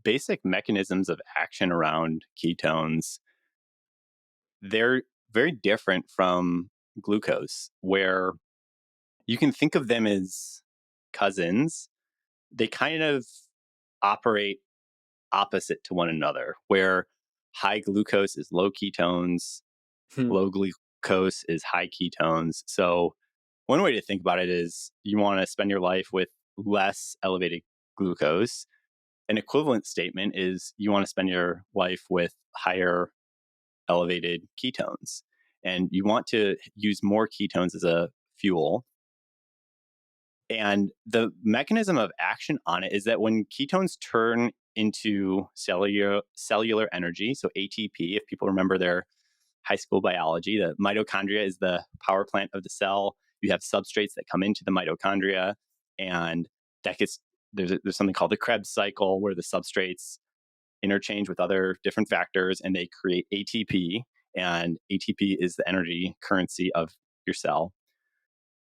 basic mechanisms of action around ketones, they're very different from glucose, where you can think of them as cousins. They kind of operate opposite to one another, where high glucose is low ketones, low glucose is high ketones. So one way to think about it is you want to spend your life with less elevated glucose. An equivalent statement is you want to spend your life with higher elevated ketones. And you want to use more ketones as a fuel. And the mechanism of action on it is that when ketones turn into cellular energy, so ATP, if people remember their high school biology, the mitochondria is the power plant of the cell. You have substrates that come into the mitochondria, and that gets there's something called the Krebs cycle, where the substrates interchange with other different factors and they create ATP, and ATP is the energy currency of your cell.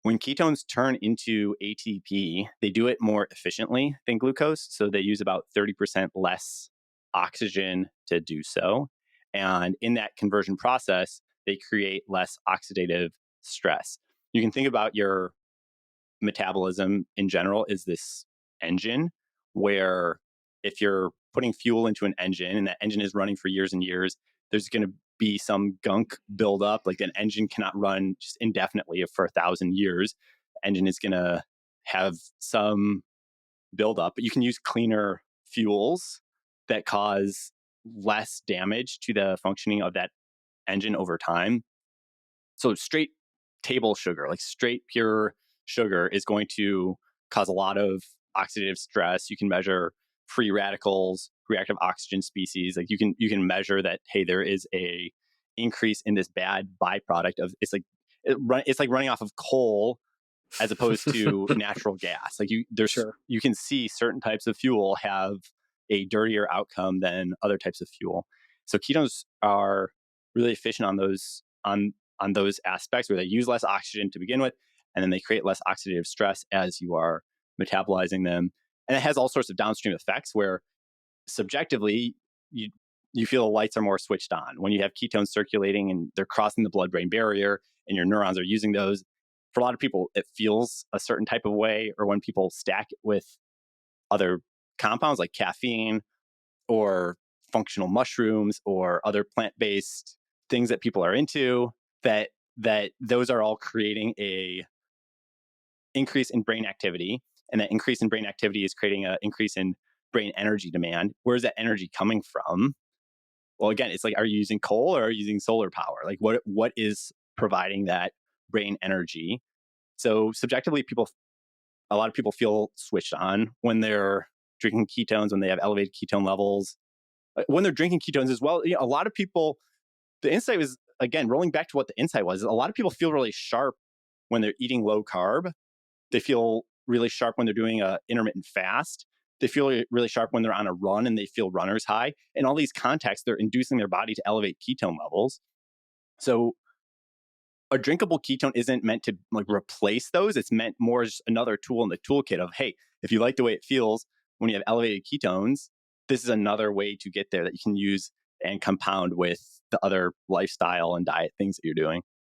When ketones turn into ATP, they do it more efficiently than glucose. So they use about 30% less oxygen to do so. And in that conversion process, they create less oxidative stress. You can think about your metabolism in general is this engine, where if you're putting fuel into an engine and that engine is running for years and years, there's going to be some gunk buildup. Like an engine cannot run just indefinitely for 1,000 years. The engine is going to have some buildup, but you can use cleaner fuels that cause less damage to the functioning of that engine over time. So straight table sugar, like straight pure sugar, is going to cause a lot of oxidative stress. You can measure free radicals, reactive oxygen species. Like you can measure that, hey, there is a increase in this bad byproduct of it's like running off of coal as opposed to natural gas. Like you can see certain types of fuel have a dirtier outcome than other types of fuel. So ketones are really efficient on those aspects, where they use less oxygen to begin with, and then they create less oxidative stress as you are metabolizing them. And it has all sorts of downstream effects where subjectively you feel the lights are more switched on. When you have ketones circulating and they're crossing the blood-brain barrier and your neurons are using those, for a lot of people, it feels a certain type of way. Or when people stack it with other compounds like caffeine or functional mushrooms or other plant-based things that people are into, that those are all creating a increase in brain activity, and that increase in brain activity is creating an increase in brain energy demand. Where's that energy coming from? Well, again, it's like, are you using coal or are you using solar power? Like what is providing that brain energy? So subjectively, a lot of people feel switched on when they're drinking ketones, when they have elevated ketone levels, when they're drinking ketones as well. A lot of people, the insight was, again, rolling back to what the insight was, a lot of people feel really sharp when they're eating low carb. They feel really sharp when they're doing a intermittent fast. They feel really sharp when they're on a run and they feel runner's high. In all these contexts, they're inducing their body to elevate ketone levels. So a drinkable ketone isn't meant to like replace those. It's meant more as another tool in the toolkit of, hey, if you like the way it feels when you have elevated ketones, this is another way to get there that you can use and compound with the other lifestyle and diet things that you're doing.